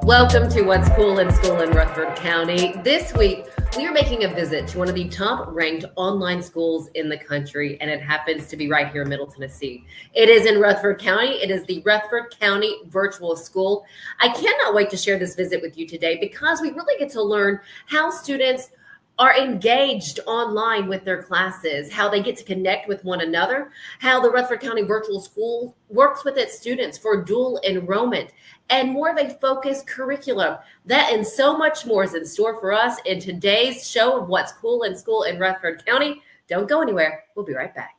Welcome to What's Cool in School in Rutherford County. This week, we are making a visit to one of the top-ranked online schools in the country, and it happens to be right here in Middle Tennessee. It is in Rutherford County. It is the Rutherford County Virtual School. I cannot wait to share this visit with you today because we really get to learn how students are engaged online with their classes, how they get to connect with one another, how the Rutherford County Virtual School works with its students for dual enrollment, and more of a focused curriculum. That and so much more is in store for us in today's show of What's Cool in School in Rutherford County. Don't go anywhere. We'll be right back.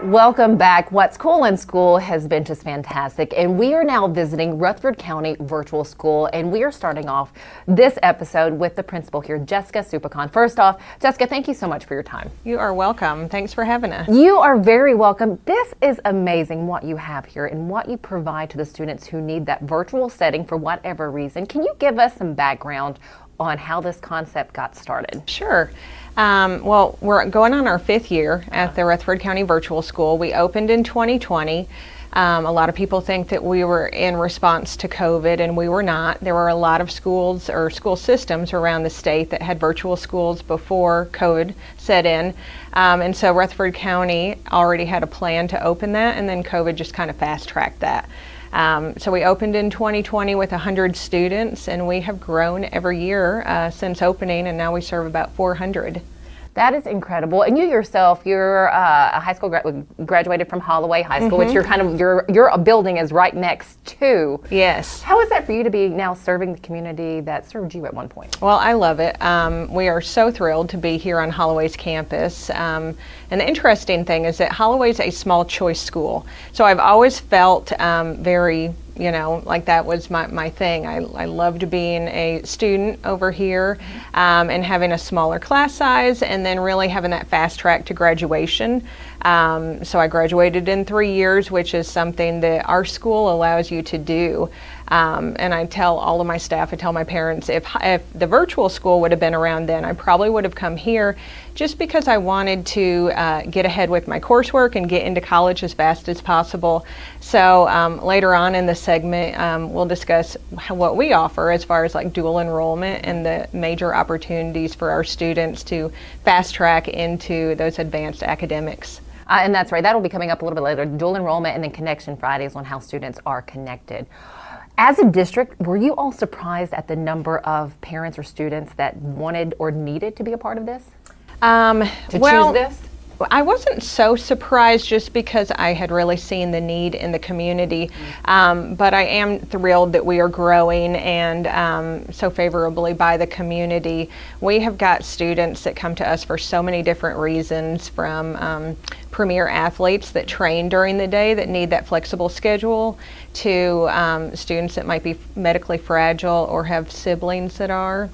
Welcome back. What's Cool in School has been just fantastic, and we are now visiting Rutherford County Virtual School, and we are starting off this episode with the principal here, Jessica Supicon. First off, Jessica, thank you so much for your time. You are welcome. Thanks for having us. You are very welcome. This is amazing what you have here and what you provide to the students who need that virtual setting for whatever reason. Can you give us some background on how this concept got started? Sure. Well, we're going on our 5th year at the Rutherford County Virtual School. We opened in 2020. A lot of people think that we were in response to COVID, and we were not. There were a lot of schools or school systems around the state that had virtual schools before COVID set in. And so Rutherford County already had a plan to open that, and then COVID just kind of fast-tracked that. So we opened in 2020 with 100 students, and we have grown every year since opening, and now we serve about 400. That is incredible. And you yourself, you're a high school graduated from Holloway High School, which you're kind of your building is right next to. Yes. How is that for you to be now serving the community that served you at one point? Well, I love it. We are so thrilled to be here on Holloway's campus. And the interesting thing is that Holloway's a small choice school. So I've always felt very, like that was my thing. I loved being a student over here and having a smaller class size, and then really having that fast track to graduation. So I graduated in 3 years, which is something that our school allows you to do. And I tell all of my staff, I tell my parents, if the virtual school would have been around then, I probably would have come here just because I wanted to get ahead with my coursework and get into college as fast as possible. So later on in the segment, we'll discuss what we offer as far as like dual enrollment and the major opportunities for our students to fast track into those advanced academics. And that's right, that'll be coming up a little bit later, dual enrollment and then Connection Fridays on how students are connected. As a district, were you all surprised at the number of parents or students that wanted or needed to be a part of this? Choose this? I wasn't so surprised just because I had really seen the need in the community, but I am thrilled that we are growing and so favorably by the community. We have got students that come to us for so many different reasons, from premier athletes that train during the day that need that flexible schedule to students that might be medically fragile or have siblings that are.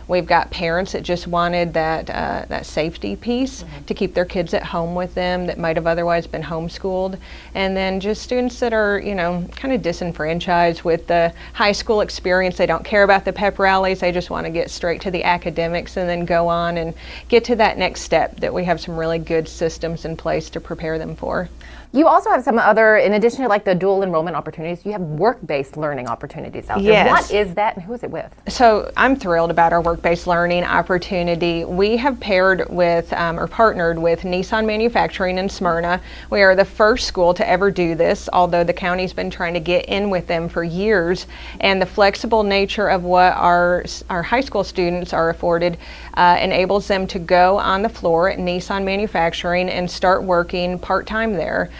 We've got parents that just wanted that safety piece to keep their kids at home with them that might have otherwise been homeschooled. And then just students that are, kind of disenfranchised with the high school experience. They don't care about the pep rallies. They just want to get straight to the academics and then go on and get to that next step that we have some really good systems in place to prepare them for. You also have some other, in addition to like the dual enrollment opportunities, you have work-based learning opportunities out there. Yes. What is that and who is it with? So I'm thrilled about our work-based learning opportunity. We have paired with or partnered with Nissan Manufacturing in Smyrna. We are the first school to ever do this, although the county's been trying to get in with them for years. And the flexible nature of what our high school students are afforded enables them to go on the floor at Nissan Manufacturing and start working part-time there.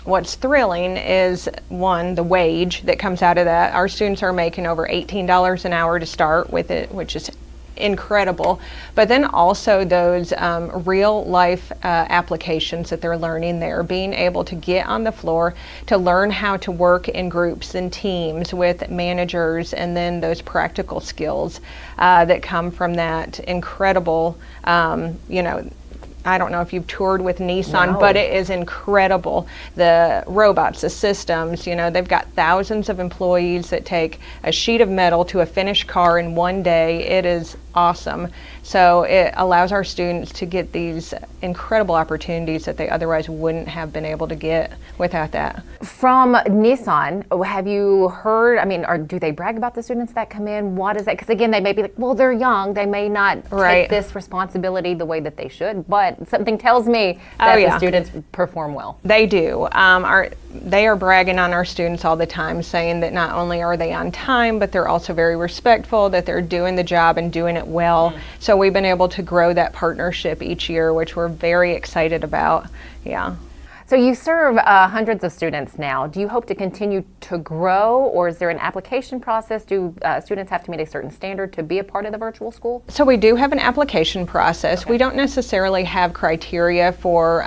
What's thrilling is, one, the wage that comes out of that. Our students are making over $18 an hour to start with it, which is incredible. But then also those real life applications that they're learning there, being able to get on the floor to learn how to work in groups and teams with managers, and then those practical skills that come from that incredible, I don't know if you've toured with Nissan, No. but it is incredible. The robots, the systems, they've got thousands of employees that take a sheet of metal to a finished car in one day. It is awesome. So it allows our students to get these incredible opportunities that they otherwise wouldn't have been able to get without that. From Nissan, have you heard, or do they brag about the students that come in? What is that? Because again, they may be like, well, they're young. They may not Right. take this responsibility the way that they should, but something tells me that the students perform well. They do. They are bragging on our students all the time, saying that not only are they on time, but they're also very respectful, that they're doing the job and doing it well. So we've been able to grow that partnership each year, which we're very excited about. Yeah. So you serve hundreds of students now. Do you hope to continue to grow, or is there an application process? Do students have to meet a certain standard to be a part of the virtual school? So we do have an application process. We don't necessarily have criteria for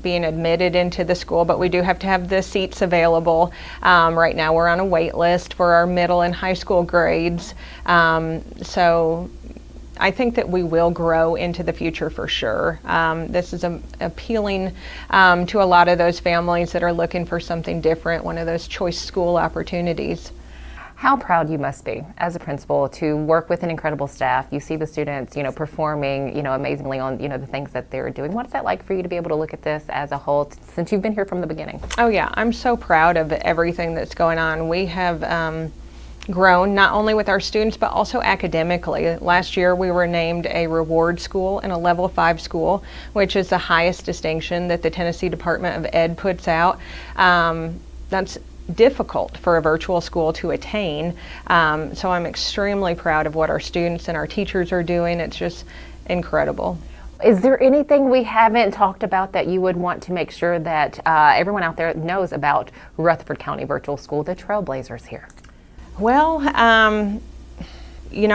being admitted into the school, but we do have to have the seats available. Right now we're on a wait list for our middle and high school grades. So I think that we will grow into the future for sure. This is appealing to a lot of those families that are looking for something different, one of those choice school opportunities. How proud you must be as a principal to work with an incredible staff. You see the students, performing, amazingly on, the things that they're doing. What is that like for you to be able to look at this as a whole since you've been here from the beginning? Oh yeah, I'm so proud of everything that's going on. We have grown not only with our students but also academically. Last year we were named a reward school and a level 5 school, which is the highest distinction that the Tennessee Department of Ed puts out. That's difficult for a virtual school to attain. So I'm extremely proud of what our students and our teachers are doing. It's just incredible. Is there anything we haven't talked about that you would want to make sure that everyone out there knows about Rutherford County Virtual School, the trailblazers here? Well,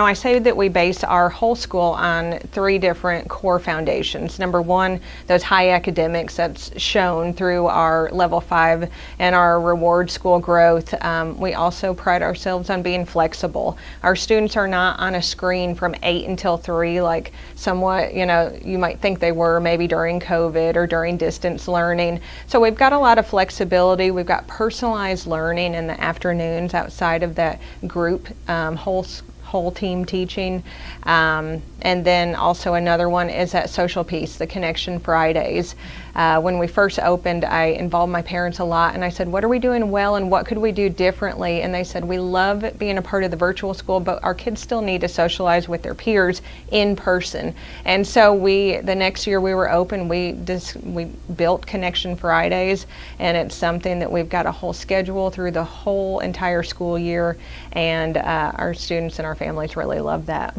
I say that we base our whole school on 3 different core foundations. Number 1, those high academics that's shown through our level 5 and our reward school growth. We also pride ourselves on being flexible. Our students are not on a screen from 8 until 3 like somewhat, you might think they were maybe during COVID or during distance learning. So we've got a lot of flexibility. We've got personalized learning in the afternoons outside of that group whole team teaching. And then also another one is that social piece, the Connection Fridays. When we first opened, I involved my parents a lot, and I said, what are we doing well and what could we do differently? And they said, we love being a part of the virtual school, but our kids still need to socialize with their peers in person. And so the next year we were open, we built Connection Fridays, and it's something that we've got a whole schedule through the whole entire school year, and our students and our families really love that.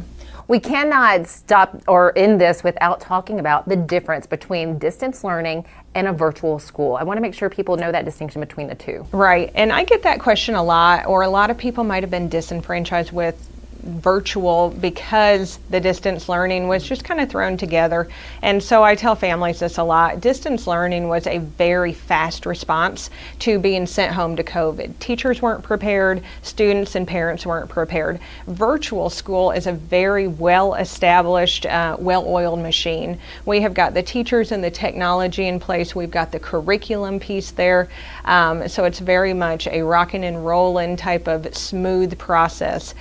We cannot stop or end this without talking about the difference between distance learning and a virtual school. I want to make sure people know that distinction between the two. Right, and I get that question a lot, or a lot of people might have been disenfranchised with virtual because the distance learning was just kind of thrown together. And so I tell families this a lot. Distance learning was a very fast response to being sent home to COVID. Teachers weren't prepared, students and parents weren't prepared. Virtual school is a very well-established, well-oiled machine. We have got the teachers and the technology in place. We've got the curriculum piece there. So it's very much a rockin' and rollin' type of smooth process.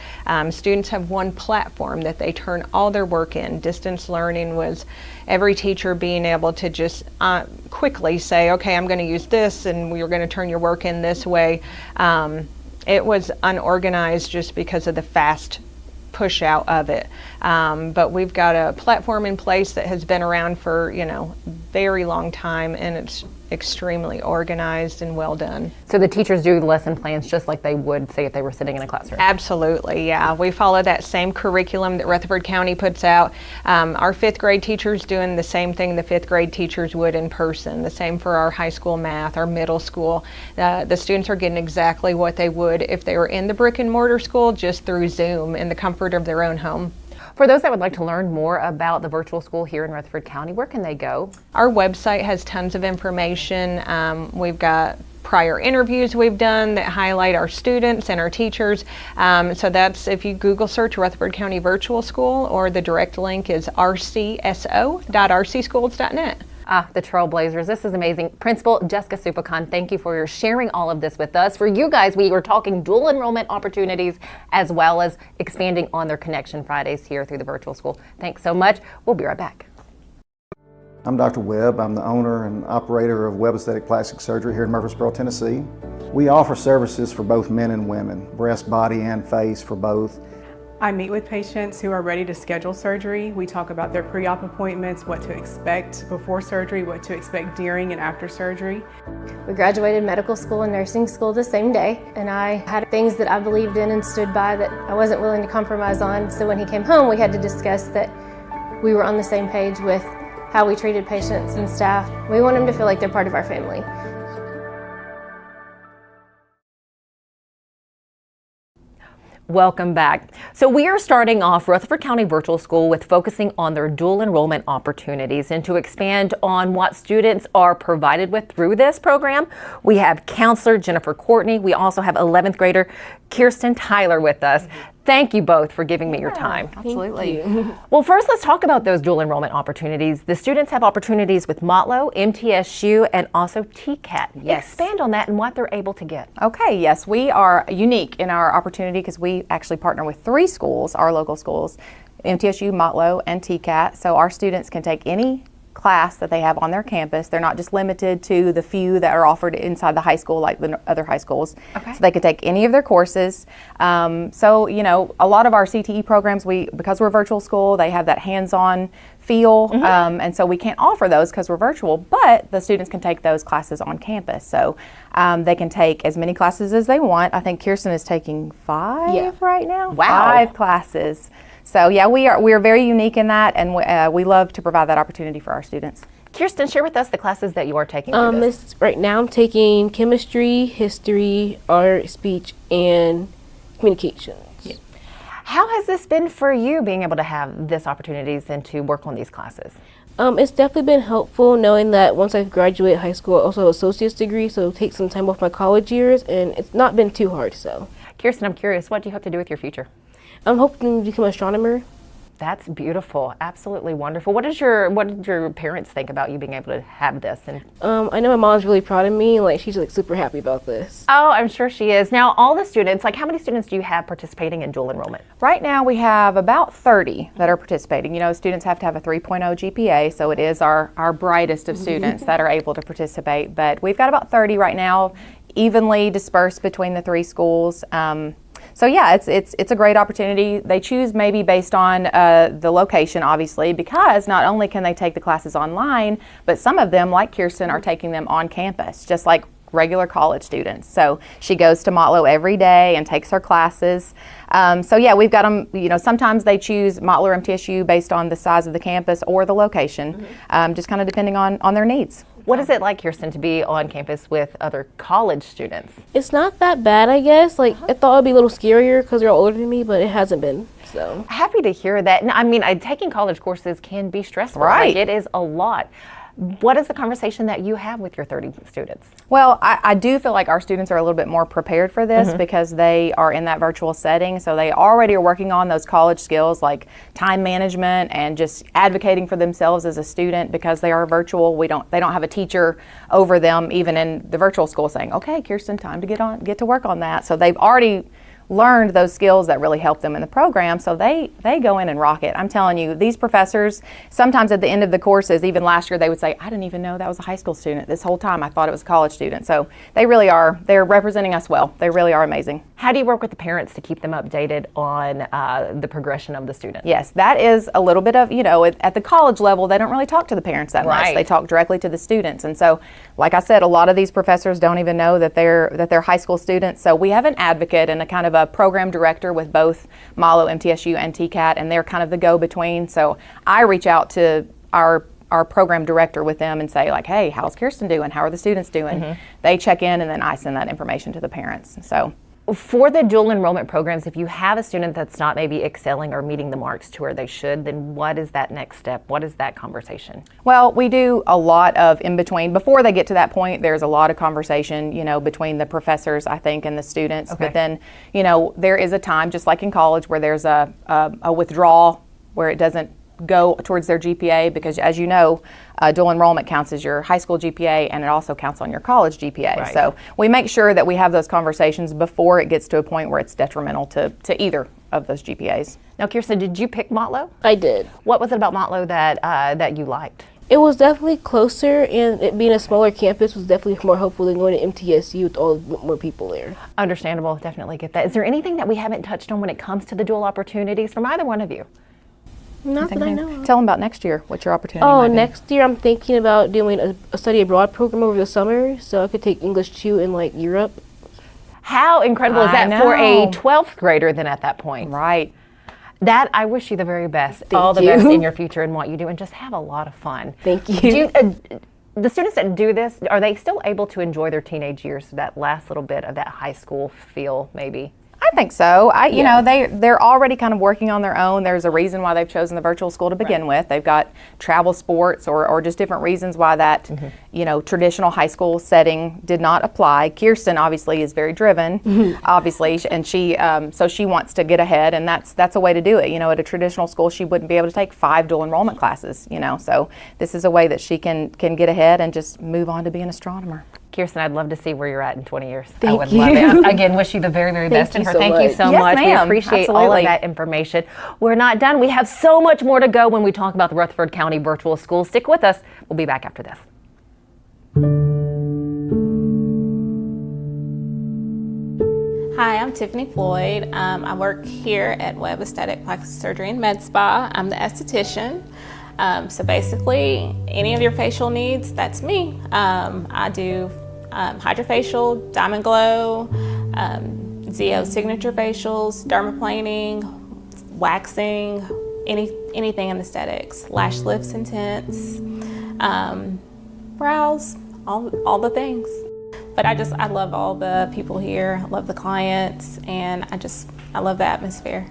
Students have one platform that they turn all their work in. Distance learning was every teacher being able to just quickly say, okay, I'm going to use this and we're going to turn your work in this way. It was unorganized just because of the fast push out of it. But we've got a platform in place that has been around for, very long time, and it's extremely organized and well done. So the teachers do lesson plans just like they would, say, if they were sitting in a classroom? Absolutely, yeah. We follow that same curriculum that Rutherford County puts out. Our 5th grade teachers doing the same thing the 5th grade teachers would in person. The same for our high school math, our middle school. The students are getting exactly what they would if they were in the brick and mortar school, just through Zoom in the comfort of their own home. For those that would like to learn more about the virtual school here in Rutherford County, where can they go? Our website has tons of information. We've got prior interviews we've done that highlight our students and our teachers. So that's, if you Google search Rutherford County Virtual School, or the direct link is rcso.rcschools.net. The Trailblazers. This is amazing. Principal Jessica Supacon, thank you for your sharing all of this with us. For you guys, we were talking dual enrollment opportunities as well as expanding on their Connection Fridays here through the virtual school. Thanks so much. We'll be right back. I'm Dr. Webb. I'm the owner and operator of Webb Aesthetic Plastic Surgery here in Murfreesboro, Tennessee. We offer services for both men and women, breast, body, and face for both. I meet with patients who are ready to schedule surgery. We talk about their pre-op appointments, what to expect before surgery, what to expect during and after surgery. We graduated medical school and nursing school the same day, and I had things that I believed in and stood by that I wasn't willing to compromise on. So when he came home, we had to discuss that we were on the same page with how we treated patients and staff. We want them to feel like they're part of our family. Welcome back. So we are starting off Rutherford County Virtual School with focusing on their dual enrollment opportunities, and to expand on what students are provided with through this program, we have counselor Jennifer Courtney. We also have 11th grader Kirsten Tyler with us. Thank you both for giving me your time. Absolutely. Well, first let's talk about those dual enrollment opportunities. The students have opportunities with Motlow, MTSU, and also TCAT. Yes. Expand on that and what they're able to get. Okay, yes, we are unique in our opportunity because we actually partner with 3 schools, our local schools, MTSU, Motlow, and TCAT. So our students can take any class that they have on their campus. They're not just limited to the few that are offered inside the high school like the other high schools. Okay. So they could take any of their courses. So, you know, a lot of our CTE programs, because we're a virtual school, they have that hands-on feel, and so we can't offer those because we're virtual, but the students can take those classes on campus. So they can take as many classes as they want. I think Kirsten is taking 5 right now. Wow. 5 classes. So yeah, we are very unique in that, and we love to provide that opportunity for our students. Kirsten, share with us the classes that you are taking through this. Right now I'm taking chemistry, history, art, speech, and communications. Yeah. How has this been for you, being able to have this opportunities and to work on these classes? It's definitely been helpful knowing that once I graduate high school, I also have an associate's degree, so it'll take some time off my college years, and it's not been too hard. So, Kirsten, I'm curious, what do you hope to do with your future? I'm hoping to become an astronomer. That's beautiful, absolutely wonderful. What did your parents think about you being able to have this? And I know my mom's really proud of me, like she's like super happy about this. oh, I'm sure she is. Now, all the students, like how many students do you have participating in dual enrollment? Right now we have about 30 that are participating. You know, students have to have a 3.0 GPA, so it is our brightest of students that are able to participate. But we've got about 30 right now, evenly dispersed between the 3 schools. So yeah, it's a great opportunity. They choose maybe based on the location, obviously, because not only can they take the classes online, but some of them, like Kirsten, are taking them on campus, just like regular college students. So she goes to Motlow every day and takes her classes. So yeah, we've got them, you know, sometimes they choose Motlow or MTSU based on the size of the campus or the location, just kind of depending on their needs. What is it like, Kirsten, to be on campus with other college students? It's not that bad, I guess. Like I thought it'd be a little scarier because they're all older than me, but it hasn't been. So happy to hear that. I mean, taking college courses can be stressful. Right. Like, it is a lot. What is the conversation that you have with your 30 students? Well, I do feel like our students are a little bit more prepared for this because they are in that virtual setting. So they already are working on those college skills like time management and just advocating for themselves as a student because they are virtual. They don't have a teacher over them, even in the virtual school, saying, okay, Kirsten, time to get to work on that. So they've already learned those skills that really help them in the program, so they go in and rock it. I'm telling you, these professors, sometimes at the end of the courses, even last year, they would say, I didn't even know that was a high school student. This whole time I thought it was a college student. So they really are, they're representing us well. They really are amazing. How do you work with the parents to keep them updated on the progression of the student? Yes, that is a little bit of, you know, at the college level, they don't really talk to the parents that much. They talk directly to the students. And so, like I said, a lot of these professors don't even know that they're high school students. So we have an advocate and a kind of a program director with both Motlow, MTSU, and TCAT, and they're kind of the go-between. So I reach out to our program director with them and say, like, hey, how's Kirsten doing? How are the students doing? They check in, and then I send that information to the parents. So For the dual enrollment programs, if you have a student that's not maybe excelling or meeting the marks to where they should, then what is that next step? What is that conversation? Well, we do a lot of in between. Before they get to that point, there's a lot of conversation, between the professors, I think, and the students. Okay. But then, there is a time, just like in college, where there's a withdrawal where it doesn't go towards their GPA, because as you know, dual enrollment counts as your high school GPA, and it also counts on your college GPA. Right. So we make sure that we have those conversations before it gets to a point where it's detrimental to either of those GPAs. Now, Kirsten, did you pick Motlow? I did. What was it about Motlow that you liked? It was definitely closer, and it being a smaller campus was definitely more helpful than going to MTSU with all more people there. Understandable, definitely get that. Is there anything that we haven't touched on when it comes to the dual opportunities from either one of you? Not that I know of. Tell them about next year, what your opportunity Oh, might be. next year I'm thinking about doing a study abroad program over the summer, so I could take English 2 in like Europe. How incredible is I that for a know. 12th grader then at that point? Right. That, I wish you the very best. Thank all the you. best in your future and what you do, and just have a lot of fun. Thank you. Do you the students that do this, are they still able to enjoy their teenage years, that last little bit of that high school feel maybe? I think so. They're already kind of working on their own. There's a reason why they've chosen the virtual school to begin with. They've got travel sports or just different reasons why that, traditional high school setting did not apply. Kirsten obviously is very driven, obviously, and so she wants to get ahead, and that's a way to do it. At a traditional school, she wouldn't be able to take 5 dual enrollment classes, so this is a way that she can get ahead and just move on to be an astronomer. Kirsten, I'd love to see where you're at in 20 years. I Thank would you. love it. Again, wish you the very, very best. Thank you And so thank you much. so Yes, much. We ma'am. appreciate all Absolutely. of that information. We're not done. We have so much more to go when we talk about the Rutherford County Virtual School. Stick with us. We'll be back after this. Hi, I'm Tiffany Floyd. I work here at Webb Aesthetic Plastic Surgery and Med Spa. I'm the esthetician. So basically, any of your facial needs, that's me. I do hydrofacial, diamond glow, ZO signature facials, dermaplaning, waxing, anything in aesthetics, lash lifts and tints, brows, all the things. But I love all the people here, I love the clients, and I love the atmosphere.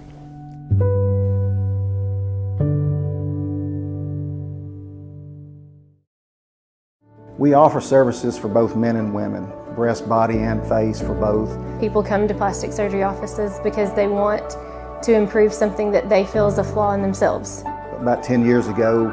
We offer services for both men and women, breast, body, and face for both. People come to plastic surgery offices because they want to improve something that they feel is a flaw in themselves. About 10 years ago,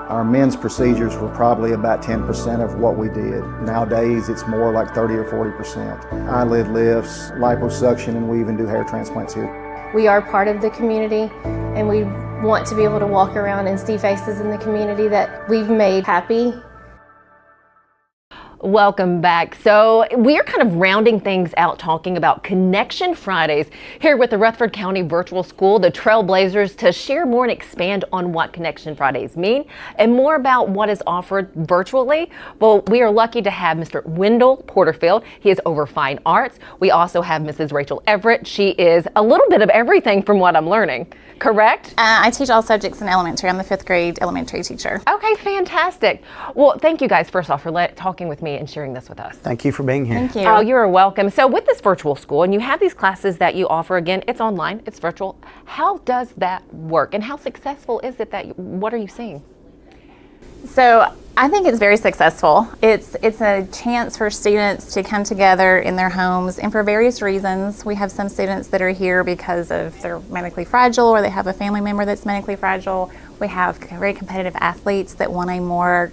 our men's procedures were probably about 10% of what we did. Nowadays, it's more like 30 or 40%. Eyelid lifts, liposuction, and we even do hair transplants here. We are part of the community, and we want to be able to walk around and see faces in the community that we've made happy. Welcome back. So we are kind of rounding things out, talking about Connection Fridays here with the Rutherford County Virtual School, the Trailblazers, to share more and expand on what Connection Fridays mean and more about what is offered virtually. Well, we are lucky to have Mr. Wendell Porterfield. He is over fine arts. We also have Mrs. Rachel Everett. She is a little bit of everything from what I'm learning, correct? I teach all subjects in elementary. I'm the 5th grade elementary teacher. Okay, fantastic. Well, thank you guys first off for talking with me and sharing this with us. Thank you for being here. Thank you. Oh, you're welcome. So with this virtual school, and you have these classes that you offer, again, it's online, it's virtual. How does that work, and how successful is it what are you seeing? So I think it's very successful. It's a chance for students to come together in their homes, and for various reasons. We have some students that are here because of they're medically fragile, or they have a family member that's medically fragile. We have very competitive athletes that want a more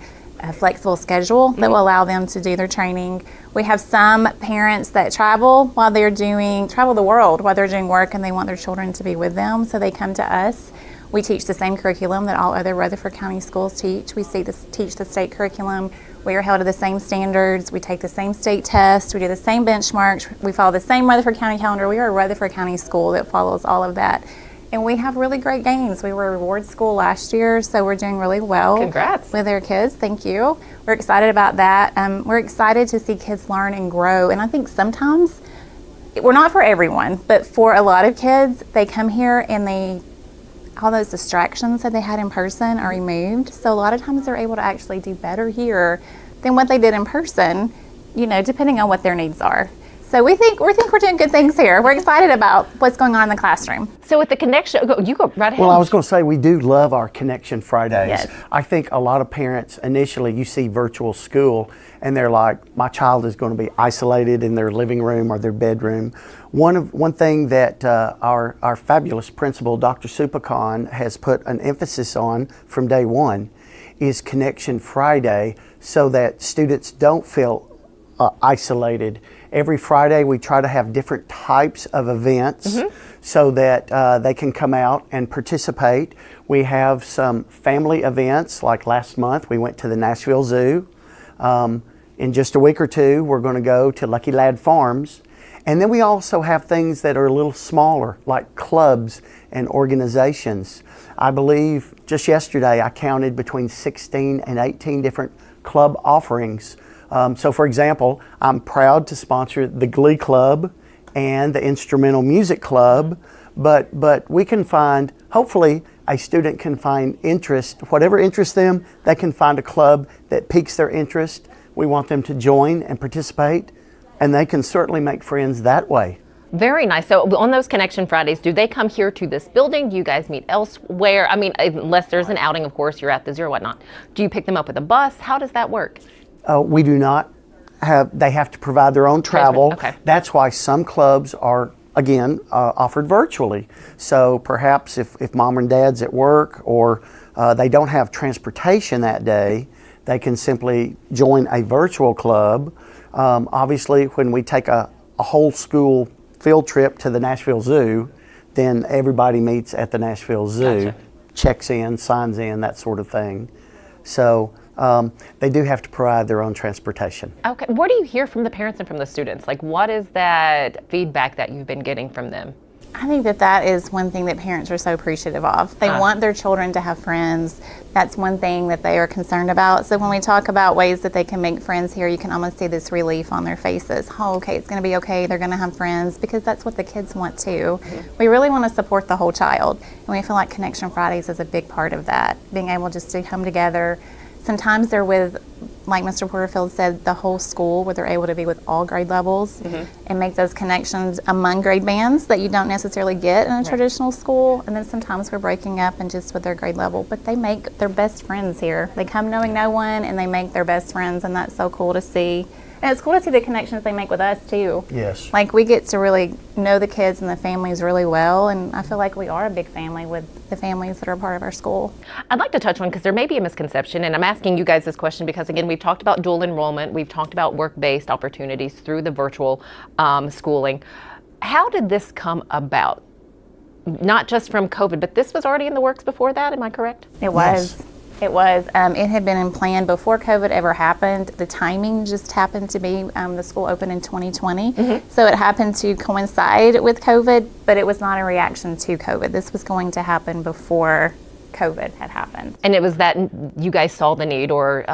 flexible schedule that will allow them to do their training. We have some parents that travel the world while they're doing work, and they want their children to be with them, so they come to us. We teach the same curriculum that all other Rutherford County schools teach. We teach the state curriculum. We are held to the same standards. We take the same state tests. We do the same benchmarks. We follow the same Rutherford County calendar. We are a Rutherford County school that follows all of that. And we have really great gains. We were a reward school last year, so we're doing really well. Congrats. With our kids. Thank you. We're excited about that. We're excited to see kids learn and grow. And I think sometimes, we're not for everyone, but for a lot of kids, they come here and all those distractions that they had in person are removed. So a lot of times they're able to actually do better here than what they did in person, depending on what their needs are. So we think we're doing good things here. We're excited about what's going on in the classroom. So with the connection, you go right ahead. Well, I was going to say we do love our Connection Fridays. Yes. I think a lot of parents initially you see virtual school and they're like, my child is going to be isolated in their living room or their bedroom. One thing that our fabulous principal, Dr. Supakon, has put an emphasis on from day one is Connection Friday, so that students don't feel isolated. Every Friday we try to have different types of events so that they can come out and participate. We have some family events, like last month we went to the Nashville Zoo. In just a week or two we're going to go to Lucky Lad Farms. And then we also have things that are a little smaller, like clubs and organizations. I believe just yesterday I counted between 16 and 18 different club offerings. So for example, I'm proud to sponsor the Glee Club and the Instrumental Music Club, but we can find, hopefully a student can find interest, whatever interests them, they can find a club that piques their interest. We want them to join and participate, and they can certainly make friends that way. Very nice. So on those Connection Fridays, do they come here to this building? Do you guys meet elsewhere? I mean, unless there's an outing, of course, you're at the zoo or whatnot. Do you pick them up with a bus? How does that work? We do not have, they have to provide their own travel. Okay. That's why some clubs are, again, offered virtually. So perhaps if mom and dad's at work or they don't have transportation that day, they can simply join a virtual club. Obviously, when we take a whole school field trip to the Nashville Zoo, then everybody meets at the Nashville Zoo, checks in, signs in, that sort of thing. So they do have to provide their own transportation. Okay. What do you hear from the parents and from the students? Like, what is that feedback that you've been getting from them? I think that is one thing that parents are so appreciative of. They want their children to have friends. That's one thing that they are concerned about. So when we talk about ways that they can make friends here, you can almost see this relief on their faces. Oh, okay, it's going to be okay. They're going to have friends, because that's what the kids want too. We really want to support the whole child. And we feel like Connection Fridays is a big part of that. Being able just to come together. Sometimes they're with, like Mr. Porterfield said, the whole school, where they're able to be with all grade levels and make those connections among grade bands that you don't necessarily get in a traditional school. And then sometimes we're breaking up and just with their grade level, but they make their best friends here. They come knowing no one and they make their best friends, and that's so cool to see. And it's cool to see the connections they make with us too. Yes. Like, we get to really know the kids and the families really well, and I feel like we are a big family with the families that are part of our school. I'd like to touch on, because there may be a misconception, and I'm asking you guys this question because, again, we've talked about dual enrollment, we've talked about work-based opportunities through the virtual schooling. How did this come about? Not just from COVID, but this was already in the works before that, am I correct? It was. Yes. It was. It had been in plan before COVID ever happened. The timing just happened to be, the school opened in 2020. So it happened to coincide with COVID, but it was not a reaction to COVID. This was going to happen before COVID had happened. And it was that you guys saw the need, or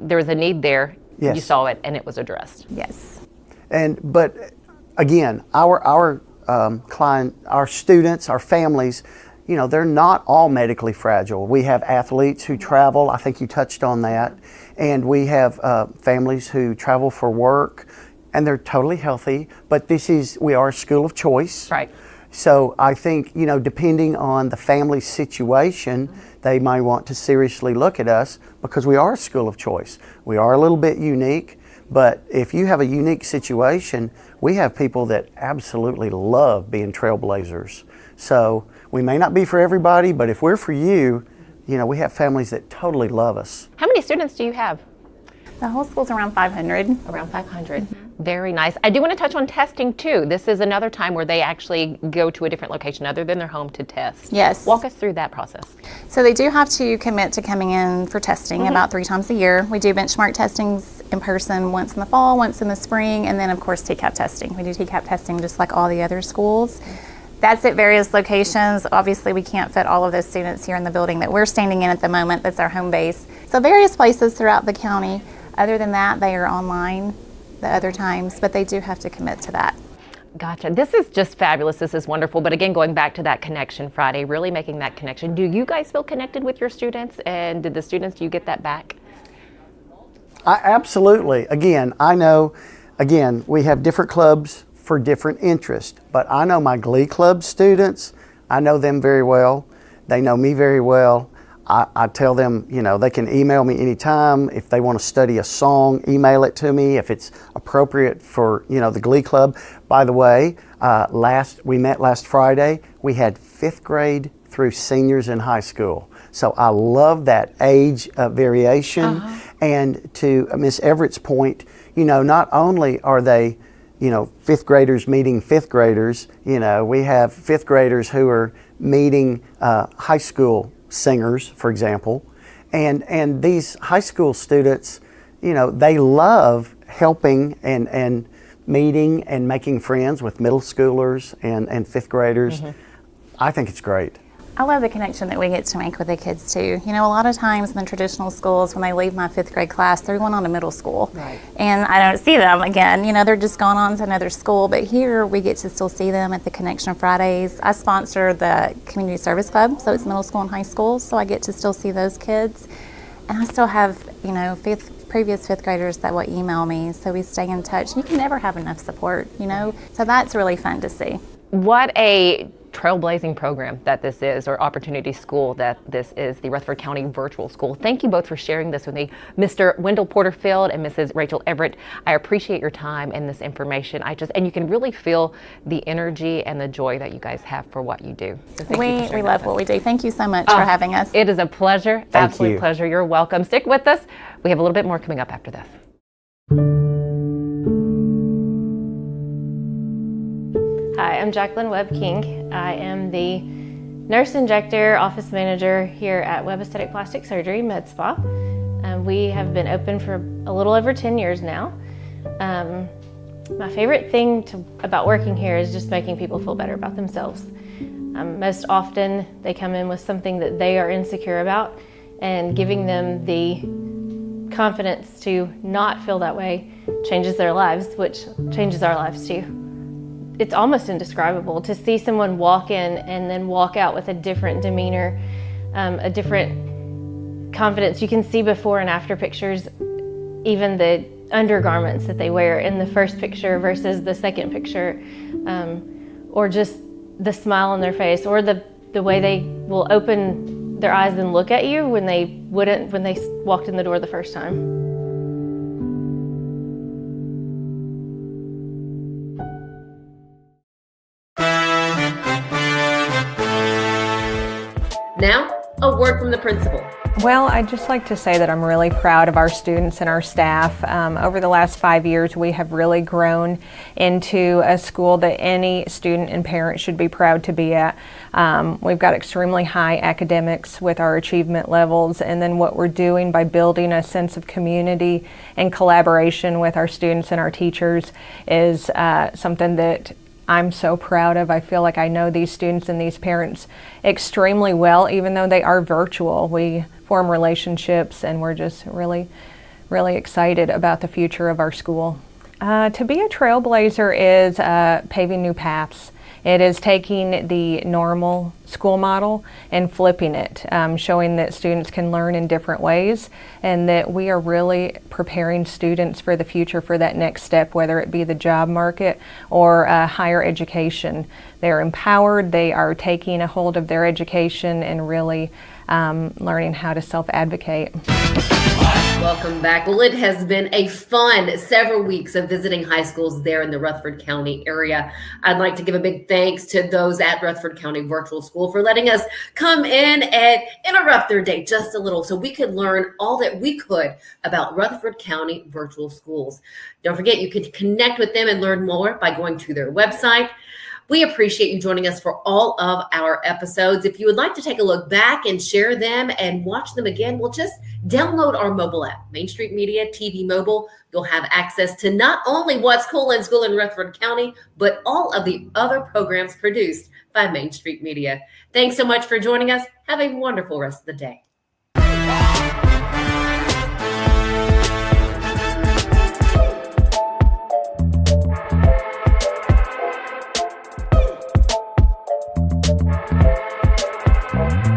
there was a need there, Yes. You saw it, and it was addressed. Yes. But again, our client, our students, our families, you know, they're not all medically fragile. We have athletes who travel, I think you touched on that, and we have families who travel for work, and they're totally healthy, but we are a school of choice. Right. So I think, you know, depending on the family situation, they might want to seriously look at us, because we are a school of choice. We are a little bit unique, but if you have a unique situation, we have people that absolutely love being trailblazers. So we may not be for everybody, but if we're for you, you know, we have families that totally love us. How many students do you have? The whole school's around 500. Around 500. Very nice. I do want to touch on testing too. This is another time where they actually go to a different location other than their home to test. Yes. Walk us through that process. So they do have to commit to coming in for testing about 3 times a year. We do benchmark testings in person once in the fall, once in the spring, and then of course TCAP testing. We do TCAP testing just like all the other schools. That's at various locations. Obviously, we can't fit all of those students here in the building that we're standing in at the moment. That's our home base. So various places throughout the county. Other than that, they are online the other times, but they do have to commit to that. Gotcha. This is just fabulous. This is wonderful. But again, going back to that Connection Friday, really making that connection. Do you guys feel connected with your students? And did the students, do you get that back? Absolutely. Again, I know again, we have different clubs for different interests, but I know my Glee Club students, I know them very well. They know me very well. I tell them, you know, they can email me anytime. If they want to study a song, email it to me if it's appropriate for, you know, the Glee Club. By the way, we met last Friday. We had 5th grade through seniors in high school. So I love that age variation. And to Miss Everett's point, you know, not only are they, you know, 5th graders meeting 5th graders, you know, we have 5th graders who are meeting high school singers, for example, and these high school students, you know, they love helping and meeting and making friends with middle schoolers and 5th graders. I think it's great. I love the connection that we get to make with the kids too. You know, a lot of times in the traditional schools, when they leave my 5th grade class, they're going on to middle school. Right. And I don't see them again. You know, they're just gone on to another school. But here we get to still see them at the Connection Fridays. I sponsor the Community Service Club, so it's middle school and high school. So I get to still see those kids. And I still have, you know, previous 5th graders that will email me. So we stay in touch. You can never have enough support, you know. So that's really fun to see. What a trailblazing program that this is, or opportunity school that this is, the Rutherford County Virtual School. Thank you both for sharing this with me, Mr. Wendell Porterfield and Mrs. Rachel Everett. I appreciate your time and this information. And you can really feel the energy and the joy that you guys have for what you do. So we love what we do. Thank you so much for having us. It is a pleasure, absolute pleasure. You're welcome. Stick with us. We have a little bit more coming up after this. Hi, I'm Jacqueline Webb King. I am the nurse injector, office manager here at Webb Aesthetic Plastic Surgery Med Spa. We have been open for a little over 10 years now. My favorite thing about working here is just making people feel better about themselves. Most often they come in with something that they are insecure about, and giving them the confidence to not feel that way changes their lives, which changes our lives too. It's almost indescribable to see someone walk in and then walk out with a different demeanor, a different confidence. You can see before and after pictures, even the undergarments that they wear in the first picture versus the second picture, or just the smile on their face, or the way they will open their eyes and look at you when they wouldn't when they walked in the door the first time. Now, a word from the principal. Well, I'd just like to say that I'm really proud of our students and our staff. Over the last 5 years, we have really grown into a school that any student and parent should be proud to be at. We've got extremely high academics with our achievement levels, and then what we're doing by building a sense of community and collaboration with our students and our teachers is something that I'm so proud of. I feel like I know these students and these parents extremely well, even though they are virtual. We form relationships, and we're just really, really excited about the future of our school. To be a trailblazer is paving new paths. It is taking the normal school model and flipping it, showing that students can learn in different ways, and that we are really preparing students for the future, for that next step, whether it be the job market or higher education. They're empowered, they are taking a hold of their education and really learning how to self-advocate. Welcome back. Well, it has been a fun several weeks of visiting high schools there in the Rutherford County area. I'd like to give a big thanks to those at Rutherford County Virtual School for letting us come in and interrupt their day just a little so we could learn all that we could about Rutherford County Virtual Schools. Don't forget, you can connect with them and learn more by going to their website. We appreciate you joining us for all of our episodes. If you would like to take a look back and share them and watch them again, well, just download our mobile app, Main Street Media TV Mobile. You'll have access to not only What's Cool in School in Rutherford County, but all of the other programs produced by Main Street Media. Thanks so much for joining us. Have a wonderful rest of the day. Bye.